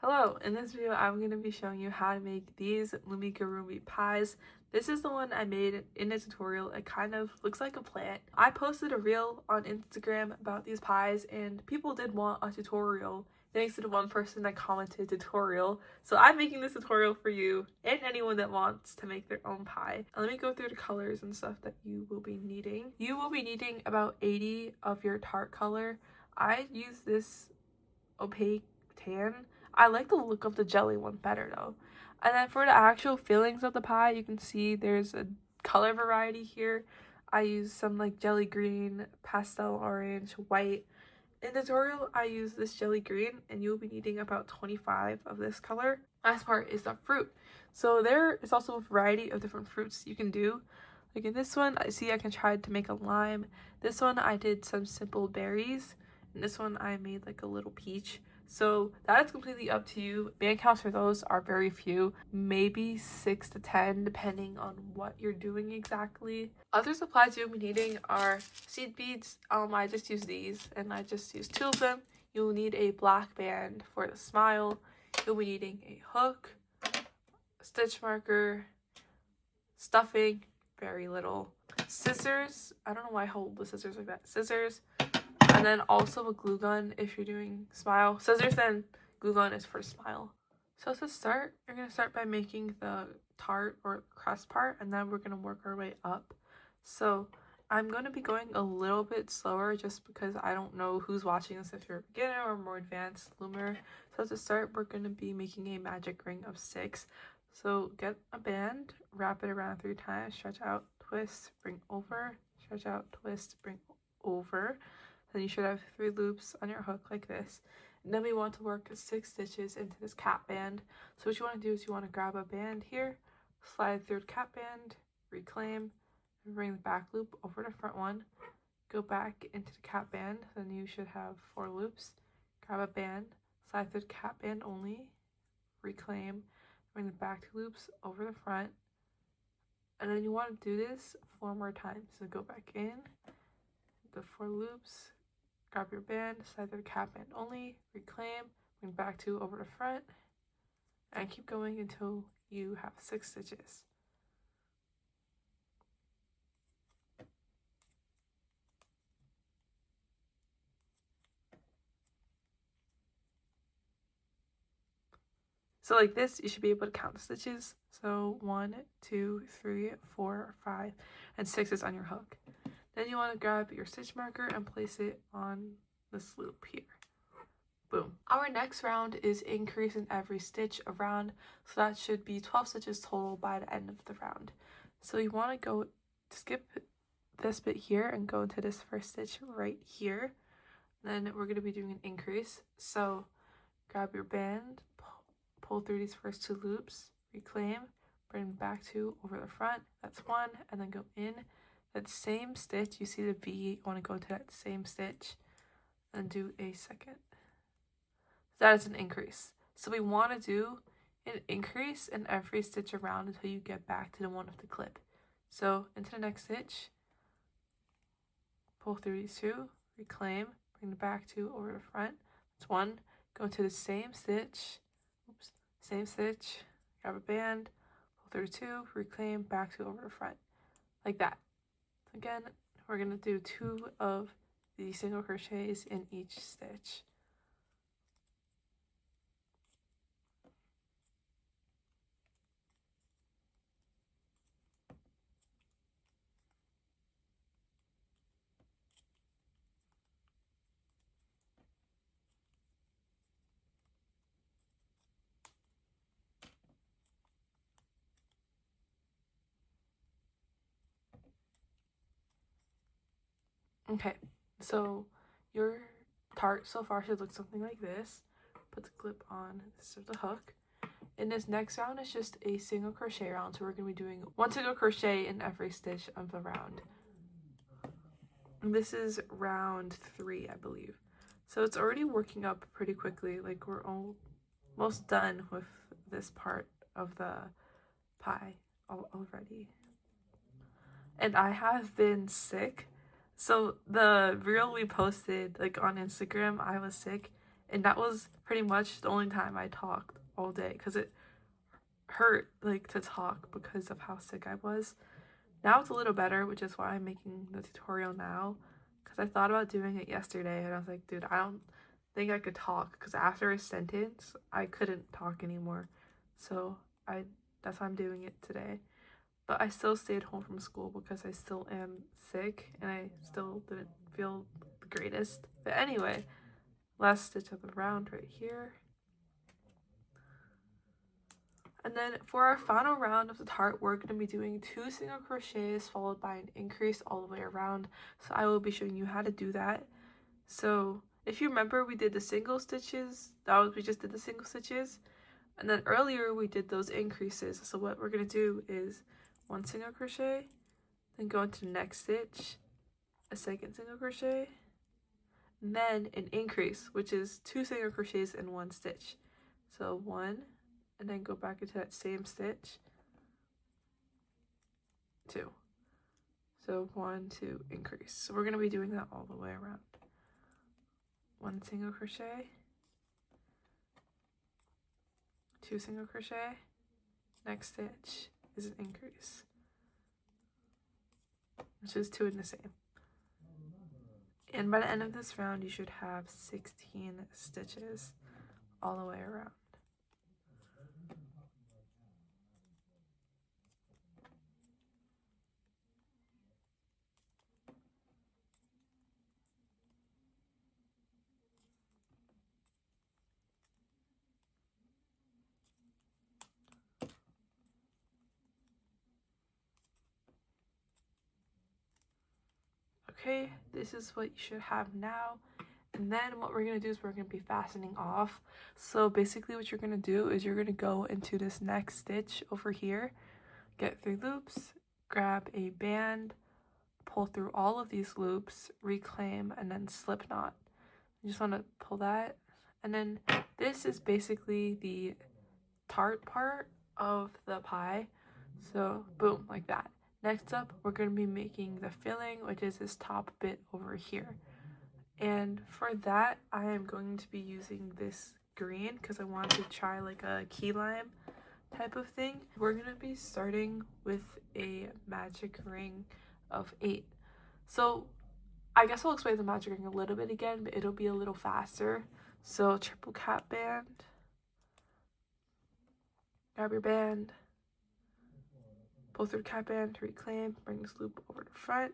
Hello, in this video I'm going to be showing you how to make these Loomigurumi pies. This is the one I made in a tutorial. It kind of looks like a plant. I posted a reel on Instagram about these pies and people did want a tutorial. Thanks to the one person that commented tutorial. So I'm making this tutorial for you and anyone that wants to make their own pie. Let me go through the colors and stuff that you will be needing. You will be needing about 80 of your Tart color. I use this opaque tan. I like the look of the jelly one better though. And then for the actual fillings of the pie, you can see there's a color variety here. I use some like jelly green, pastel orange, white. In the tutorial, I use this jelly green and you'll be needing about 25 of this color. Last part is the fruit. So there is also a variety of different fruits you can do. Like in this one, I see I can try to make a lime. This one, I did some simple berries. And this one, I made like a little peach. So that is completely up to you. Band counts for those are very few, maybe 6 to 10 depending on what you're doing exactly. Other supplies you'll be needing are seed beads. I just use these and I just use 2 of them. You'll need a black band for the smile. You'll be needing a hook, a stitch marker, stuffing, very little, scissors. I don't know why I hold the scissors like that. Scissors. And then also a glue gun if you're doing smile. Scissors and glue gun is for smile. So to start, you're going to start by making the tart or crust part, and then we're going to work our way up. So I'm going to be going a little bit slower just because I don't know who's watching this, if you're a beginner or more advanced loomer. So to start, we're going to be making a magic ring of 6. So get a band, wrap it around 3 times, stretch out, twist, bring over, stretch out, twist, bring over. Then you should have 3 loops on your hook like this. And then we want to work 6 stitches into this cap band. So what you want to do is you want to grab a band here, slide through the cap band, reclaim, and bring the back loop over the front one. Go back into the cap band, then you should have 4 loops. Grab a band, slide through the cap band only, reclaim, bring the back 2 loops over the front. And then you want to do this 4 more times. So go back in, the 4 loops, grab your band, slide through the cap band only, reclaim, bring back 2 over the front, and keep going until you have 6 stitches. So like this, you should be able to count the stitches. So 1, 2, 3, 4, 5, and 6 is on your hook. Then you want to grab your stitch marker and place it on this loop here. Boom. Our next round is increase in every stitch around, so that should be 12 stitches total by the end of the round. So you want to go skip this bit here and go into this first stitch right here. Then we're going to be doing an increase. So grab your band, pull through these first 2 loops, reclaim, bring back 2 over the front, that's 1, and then go in. That same stitch, you see the V, you want to go to that same stitch and do a second. That is an increase. So we want to do an increase in every stitch around until you get back to the one of the clip. So into the next stitch, pull through these 2, reclaim, bring the back 2 over the front, that's 1, go to the same stitch, same stitch, grab a band, pull through 2, reclaim, back 2 over the front, like that. Again, we're going to do 2 of the single crochets in each stitch. Okay, so your tart so far should look something like this. Put the clip on, this is the hook. In this next round, it's just a single crochet round, so we're going to be doing 1 single crochet in every stitch of the round. And this is round 3, I believe. So it's already working up pretty quickly, like we're almost done with this part of the pie already. And I have been sick. So the reel we posted like on Instagram, I was sick, and that was pretty much the only time I talked all day because it hurt like to talk because of how sick I was. Now it's a little better, which is why I'm making the tutorial now, because I thought about doing it yesterday and I was like, dude, I don't think I could talk, because after a sentence I couldn't talk anymore. So that's why I'm doing it today. But I still stayed home from school because I still am sick and I still didn't feel the greatest. But anyway, last stitch of the round right here. And then for our final round of the tart, we're going to be doing 2 single crochets followed by an increase all the way around. So I will be showing you how to do that. So if you remember, we did the single stitches. We just did the single stitches. And then earlier we did those increases. So what we're going to do is 1 single crochet, then go into the next stitch, a second single crochet, and then an increase, which is 2 single crochets in 1 stitch. So 1, and then go back into that same stitch, 2. So 1, 2, increase. So we're going to be doing that all the way around. 1 single crochet, 2 single crochet, next stitch is an increase, which is 2 in the same. And by the end of this round, you should have 16 stitches all the way around. Okay, this is what you should have now. And then what we're going to do is we're going to be fastening off. So basically what you're going to do is you're going to go into this next stitch over here, get 3 loops, grab a band, pull through all of these loops, reclaim, and then slip knot. You just want to pull that. And then this is basically the tart part of the pie. So boom, like that. Next up, we're going to be making the filling, which is this top bit over here. And for that, I am going to be using this green because I wanted to try like a key lime type of thing. We're going to be starting with a magic ring of 8. So I guess I'll explain the magic ring a little bit again, but it'll be a little faster. So triple cap band, grab your band, pull through the cap band to reclaim, bring this loop over to the front,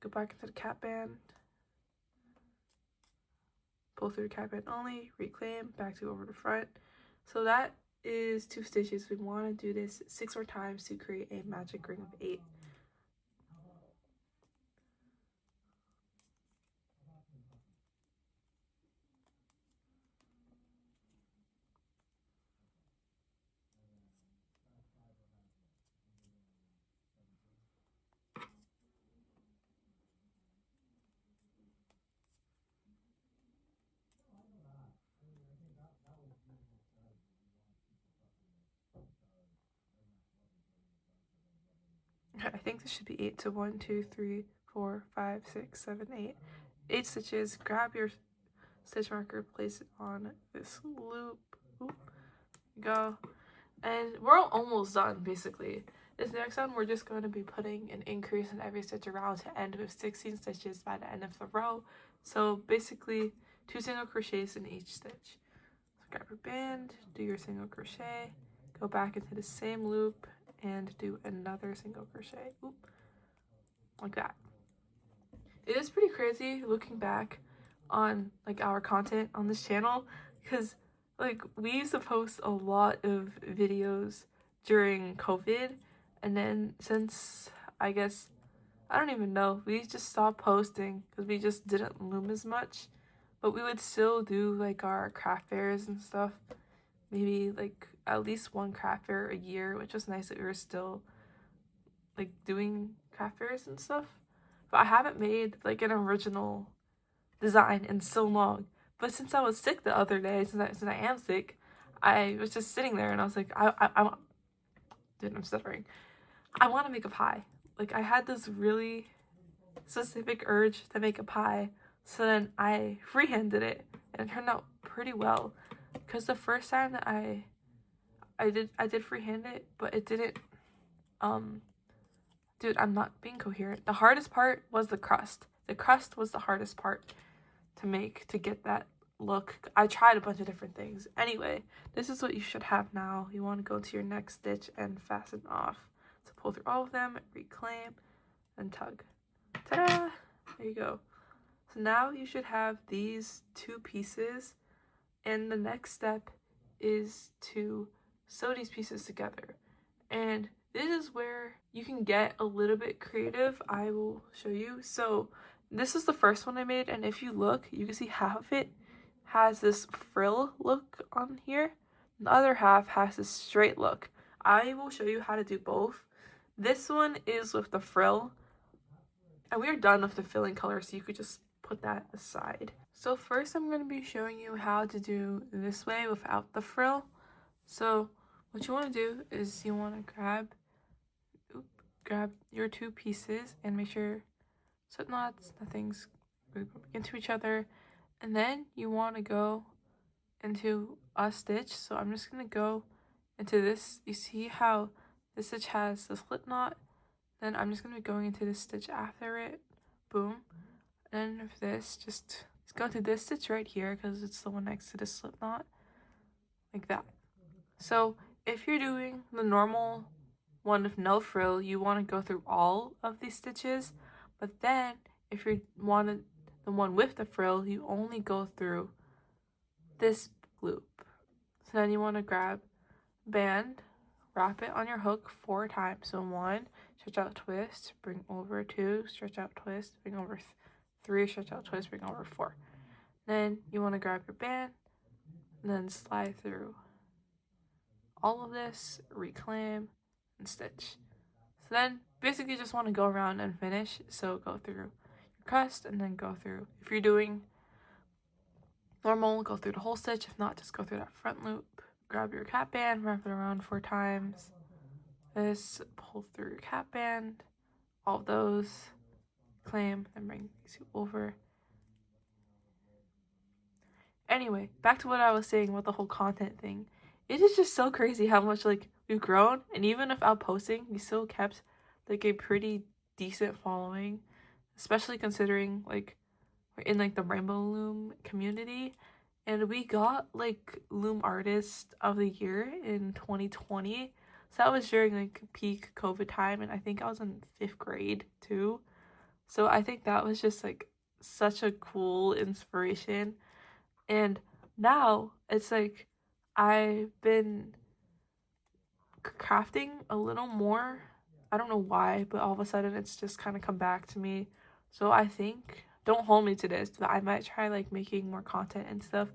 go back into the cap band, pull through the cap band only, reclaim, back to over the front. So that is 2 stitches. We want to do this 6 more times to create a magic ring of 8. I think this should be 8. So 1, 2, 3, 4, 5, 6, 7, 8. 8 stitches. Grab your stitch marker, place it on this loop. Oop, go. And we're almost done basically. This next one, we're just going to be putting an increase in every stitch around to end with 16 stitches by the end of the row. So basically 2 single crochets in each stitch. So grab your band, do your single crochet, go back into the same loop, and do another single crochet. Oop, like that. It is pretty crazy looking back on like our content on this channel, because like we used to post a lot of videos during COVID, and then since I guess I don't even know, we just stopped posting because we just didn't loom as much, but we would still do like our craft fairs and stuff, maybe like at least 1 craft fair a year, which was nice that we were still like doing craft fairs and stuff. But I haven't made like an original design in so long. But since I was sick the other day, since I am sick, I was just sitting there and I was like, dude, I'm stuttering. I want to make a pie. Like I had this really specific urge to make a pie So then I freehanded it, and it turned out pretty well. Because the first time that I did freehand it, but it didn't, dude, I'm not being coherent. The hardest part was the crust. The crust was the hardest part to make, to get that look. I tried a bunch of different things. Anyway, this is what you should have now. You want to go to your next stitch and fasten off. So pull through all of them, reclaim, and tug. Ta-da! There you go. So now you should have these two pieces, and the next step is to sew these pieces together. And this is where you can get a little bit creative. I will show you. So this is the first one I made, and if you look, you can see half of it has this frill look on here. The other half has this straight look. I will show you how to do both. This one is with the frill, and we are done with the filling color, so you could just put that aside. So first I'm going to be showing you how to do this way without the frill. So what you want to do is you want to grab your two pieces and make sure slip knots, nothing's into each other, and then you want to go into a stitch. So I'm just going to go into this. You see how this stitch has the slip knot? Then I'm just going to be going into this stitch after it. Boom. And with this, just go to this stitch right here because it's the one next to the slip knot. Like that. So if you're doing the normal one with no frill, you want to go through all of these stitches. But then if you wanted the one with the frill, you only go through this loop. So then you want to grab band, wrap it on your hook 4 times. So 1, stretch out, twist, bring over 2, stretch out, twist, bring over 3, stretch out, twist, bring over 4. Then you want to grab your band and then slide through all of this, reclaim, and stitch. So then basically you just want to go around and finish. So go through your crust and then go through, if you're doing normal, go through the whole stitch. If not, just go through that front loop. Grab your cap band, wrap it around 4 times. This, pull through your cap band, all of those, claim, then bring these two over. Anyway, back to what I was saying about the whole content thing. It is just so crazy how much like we've grown, and even without posting, we still kept like a pretty decent following, especially considering like we're in like the Rainbow Loom community, and we got like Loom Artist of the Year in 2020. So that was during like peak COVID time, and I think I was in 5th grade too. So I think that was just like such a cool inspiration. And now it's like I've been crafting a little more. I don't know why, but all of a sudden it's just kind of come back to me. So I think, don't hold me to this, but I might try like making more content and stuff.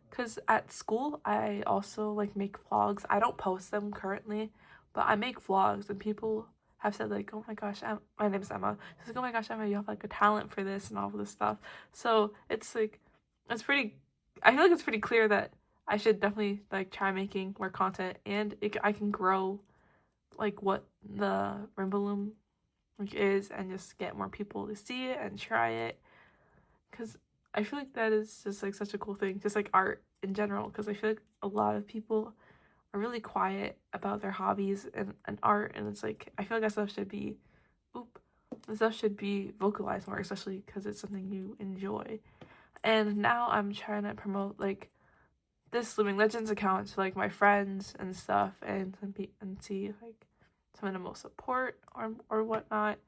Because at school, I also like make vlogs. I don't post them currently, but I make vlogs, and people have said like, oh my gosh, my name is Emma. She's like, oh my gosh, Emma, you have like a talent for this and all of this stuff. So it's like, it's pretty, I feel like it's pretty clear that I should definitely like try making more content, and I can grow like what the Rainbow Loom like is, and just get more people to see it and try it. Because I feel like that is just like such a cool thing, just like art in general, because I feel like a lot of people are really quiet about their hobbies and art, and it's like I feel like that stuff should be vocalized more, especially because it's something you enjoy. And now I'm trying to promote like this LoomingLegends account to like my friends and stuff, and see like some animal support or whatnot.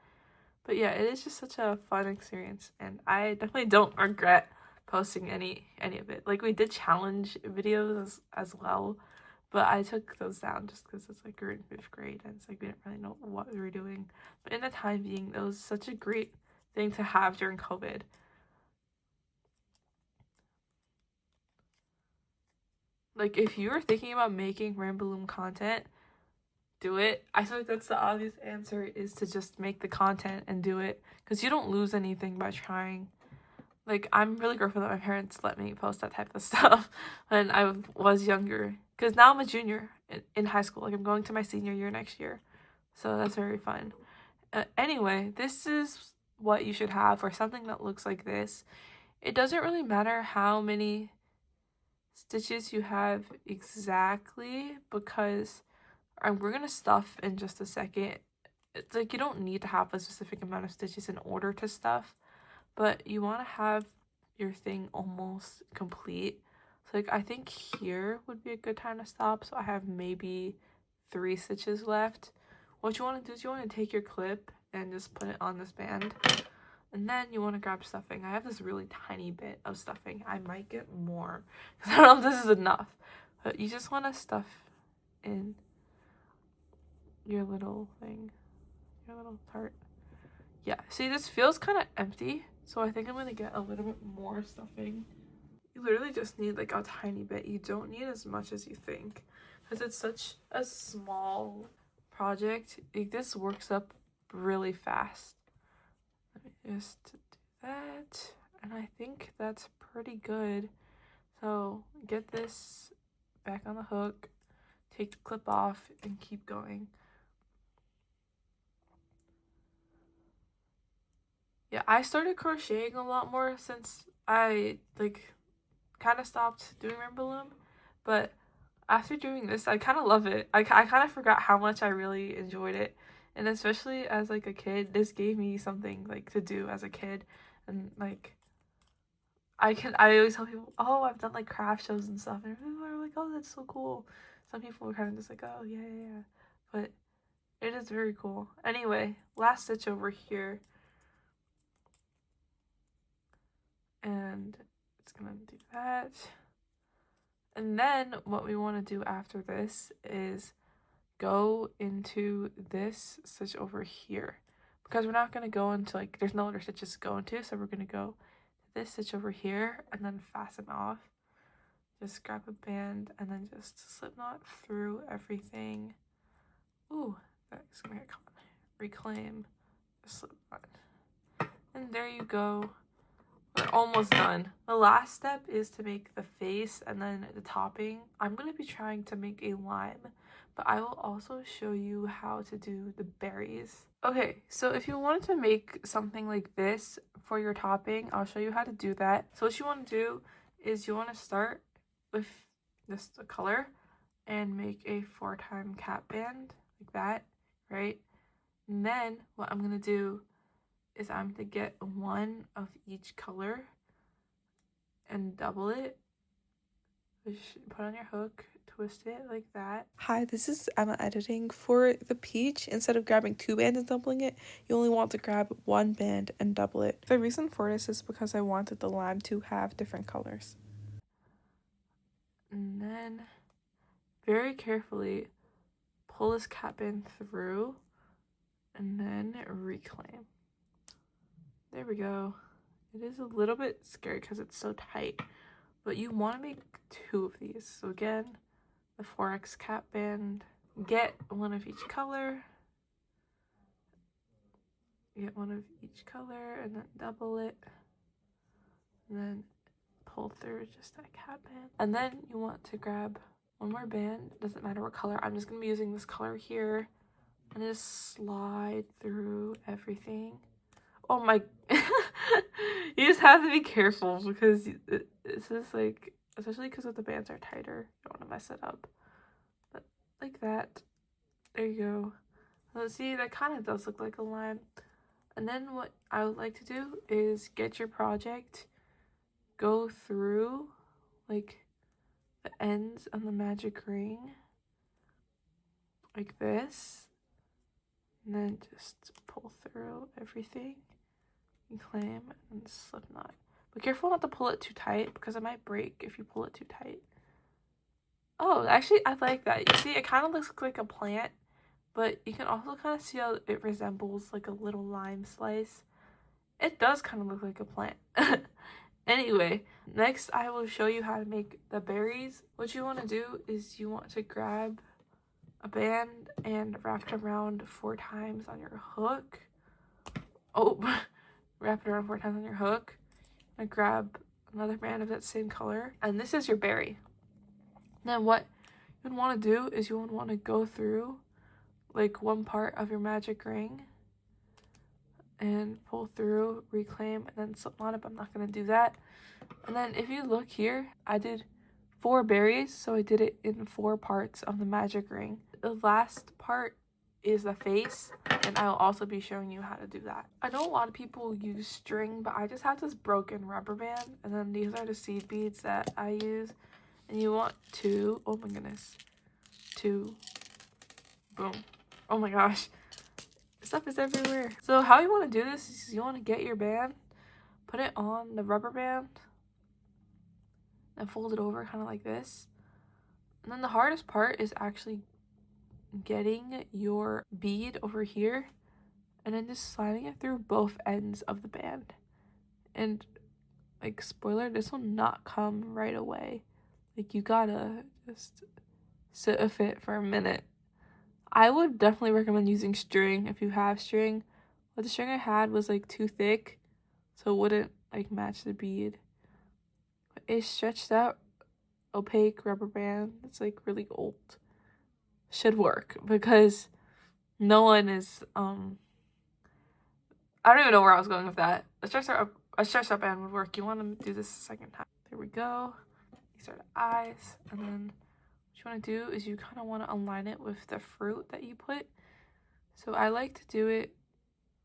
But yeah, it is just such a fun experience, and I definitely don't regret posting any of it. Like we did challenge videos as well, but I took those down just because it's like we're in 5th grade and it's like we didn't really know what we were doing. But in the time being, it was such a great thing to have during COVID. Like if you were thinking about making Rainbow Loom content, do it. I feel like that's the obvious answer, is to just make the content and do it, because you don't lose anything by trying. Like I'm really grateful that my parents let me post that type of stuff when I was younger, because now I'm a junior in high school. Like I'm going to my senior year next year, so that's very fun. Anyway, this is what you should have for something that looks like this. It doesn't really matter how many stitches you have exactly, because we're gonna stuff in just a second. It's like you don't need to have a specific amount of stitches in order to stuff, but you want to have your thing almost complete. So like I think here would be a good time to stop. So I have maybe 3 stitches left. What you want to do is you want to take your clip and just put it on this band, and then you want to grab stuffing. I have this really tiny bit of stuffing. I might get more because I don't know if this is enough, but you just want to stuff in your little thing, your little tart. Yeah, see, this feels kind of empty, so I think I'm gonna get a little bit more stuffing. You literally just need like a tiny bit. You don't need as much as you think, because it's such a small project. Like, this works up really fast. Let me just do that, and I think that's pretty good. So get this back on the hook, take the clip off, and keep going. Yeah, I started crocheting a lot more since I like kind of stopped doing Rainbow Loom, but after doing this, I kind of love it. I kind of forgot how much I really enjoyed it, and especially as like a kid, this gave me something like to do as a kid, and like I always tell people, oh, I've done like craft shows and stuff, and people are like, oh, that's so cool. Some people are kind of just like, oh yeah, but it is very cool. Anyway, last stitch over here. And it's gonna do that. And then what we want to do after this is go into this stitch over here, because we're not going to go into like, there's no other stitches to go into, so we're going to go to this stitch over here and then fasten off. Just grab a band and then just slip knot through everything. Ooh, that's gonna get caught. Reclaim the slip knot. And there you go. We're almost done. The last step is to make the face and then the topping. I'm going to be trying to make a lime, but I will also show you how to do the berries. Okay, so if you wanted to make something like this for your topping, I'll show you how to do that. So what you want to do is you want to start with this color and make a 4-time cap band like that, right? And then what I'm going to do is I'm going to get one of each color and double it. Put on your hook, twist it like that. Hi, this is Emma editing. For the peach, instead of grabbing 2 bands and doubling it, you only want to grab 1 band and double it. The reason for this is because I wanted the lime to have different colors. And then very carefully pull this cap band through and then reclaim. There we go. It is a little bit scary because it's so tight, but you want to make 2 of these. So again, the 4x cap band, get one of each color, get one of each color and then double it, and then pull through just that cap band. And then you want to grab one more band, doesn't matter what color. I'm just going to be using this color here, and just slide through everything. Oh my, you just have to be careful because this is like, especially because the bands are tighter, you don't want to mess it up. But like that, there you go. Let's see, that kind of does look like a lime. And then what I would like to do is get your project, go through like the ends of the magic ring, like this, and then just pull through everything. Clamp and slip knot. Be careful not to pull it too tight because it might break if you pull it too tight. Oh, actually, I like that. You see, it kind of looks like a plant, but you can also kind of see how it resembles like a little lime slice. It does kind of look like a plant. Anyway, next I will show you how to make the berries. What you want to do is you want to grab a band and wrap it around 4 times on your hook. Oh, wrap it around 4 times on your hook, and grab another band of that same color, and this is your berry. Then what you would want to do is you would want to go through like one part of your magic ring and pull through, reclaim, and then slip knot it, but I'm not going to do that. And then if you look here, I did 4 berries, so I did it in 4 parts of the magic ring. The last part is the face, and I'll also be showing you how to do that. I know a lot of people use string, but I just have this broken rubber band, and then these are the seed beads that I use. And you want to, oh my goodness, 2, boom, oh my gosh, stuff is everywhere. So how you want to do this is you want to get your band, put it on the rubber band, and fold it over kind of like this. And then the hardest part is actually getting your bead over here and then just sliding it through both ends of the band. And like, spoiler, this will not come right away. Like, you gotta just sit with it for a minute. I would definitely recommend using string if you have string, but the string I had was like too thick, so it wouldn't like match the bead. But a stretched out opaque rubber band that's like really old should work, because no one is I don't even know where I was going with that. A stretched out band would work. You want to do this a second time. There we go. These are the eyes, and then what you want to do is you kind of want to align it with the fruit that you put. So I like to do it,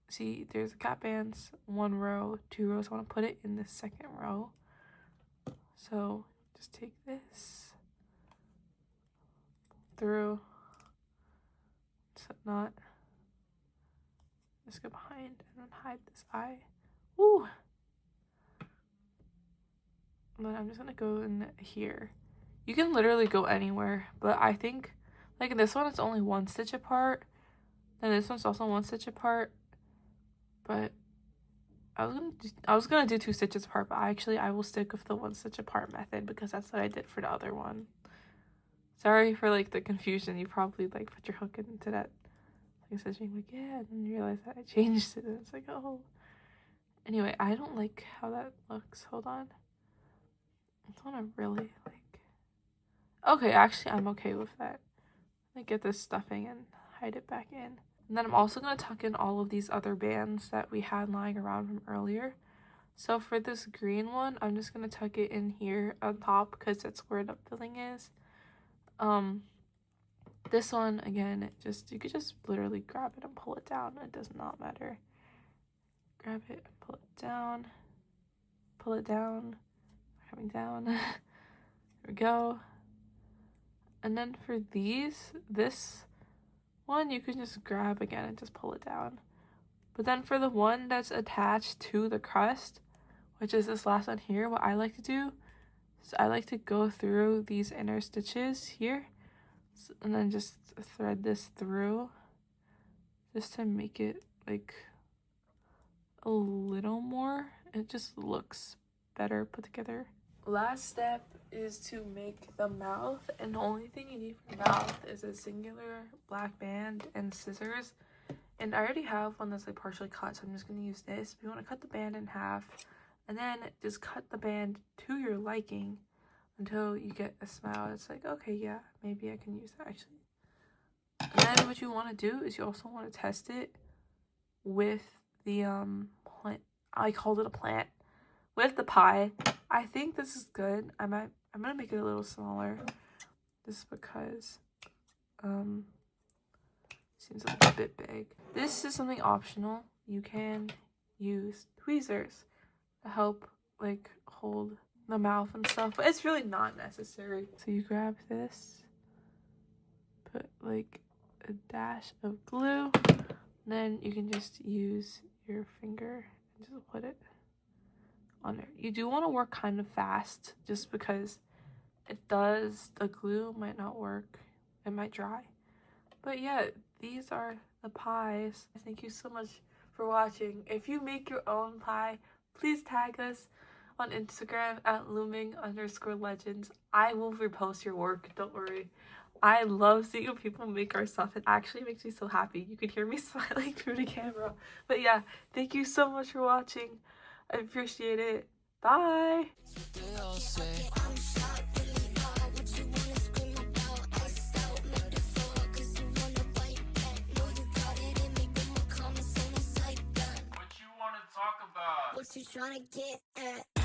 see, there's the cap bands, 1 row, 2 rows. I want to put it in the second row. So just take this through, slip knot, just go behind, and then hide this eye. Ooh. And then I'm just gonna go in here. You can literally go anywhere, but I think like in this one it's only 1 stitch apart, then this one's also 1 stitch apart, but I was gonna do 2 stitches apart, but I will stick with the 1 stitch apart method because that's what I did for the other one. Sorry for like the confusion. You probably like put your hook into that like stitching, like, yeah, and then you realize that I changed it, and it's like, oh. Anyway, I don't like how that looks. Hold on. I just want to really like, okay, actually I'm okay with that. Let me get this stuffing and hide it back in. And then I'm also going to tuck in all of these other bands that we had lying around from earlier. So for this green one, I'm just going to tuck it in here on top because that's where the filling is. This one, again, you could just literally grab it and pull it down. It does not matter. Grab it and pull it down. Pull it down. Coming down. There we go. And then for this one, you can just grab again and just pull it down. But then for the one that's attached to the crust, which is this last one here, what I like to do is I like to go through these inner stitches here and then just thread this through just to make it like a little more. It just looks better put together. Last step is to make the mouth, and the only thing you need for the mouth is a singular black band and scissors. And I already have one that's like partially cut, so I'm just going to use this. But you want to cut the band in half and then just cut the band to your liking until you get a smile. It's like, okay, yeah, maybe I can use that actually. And then what you want to do is you also want to test it with the plant. I called it a plant. With the pie. I think this is good. I'm gonna make it a little smaller just because seems a bit big. This is something optional. You can use tweezers to help like hold the mouth and stuff, but it's really not necessary. So you grab this, put like a dash of glue, then you can just use your finger and just put it on there. You do want to work kind of fast just because the glue might not work, it might dry. But yeah, these are the pies. Thank you so much for watching. If you make your own pie, please tag us on Instagram at Looming_legends. I will repost your work, don't worry. I love seeing people make our stuff. It actually makes me so happy. You can hear me smiling through the camera. But yeah, thank you so much for watching. I appreciate it. Bye! you tryna get at?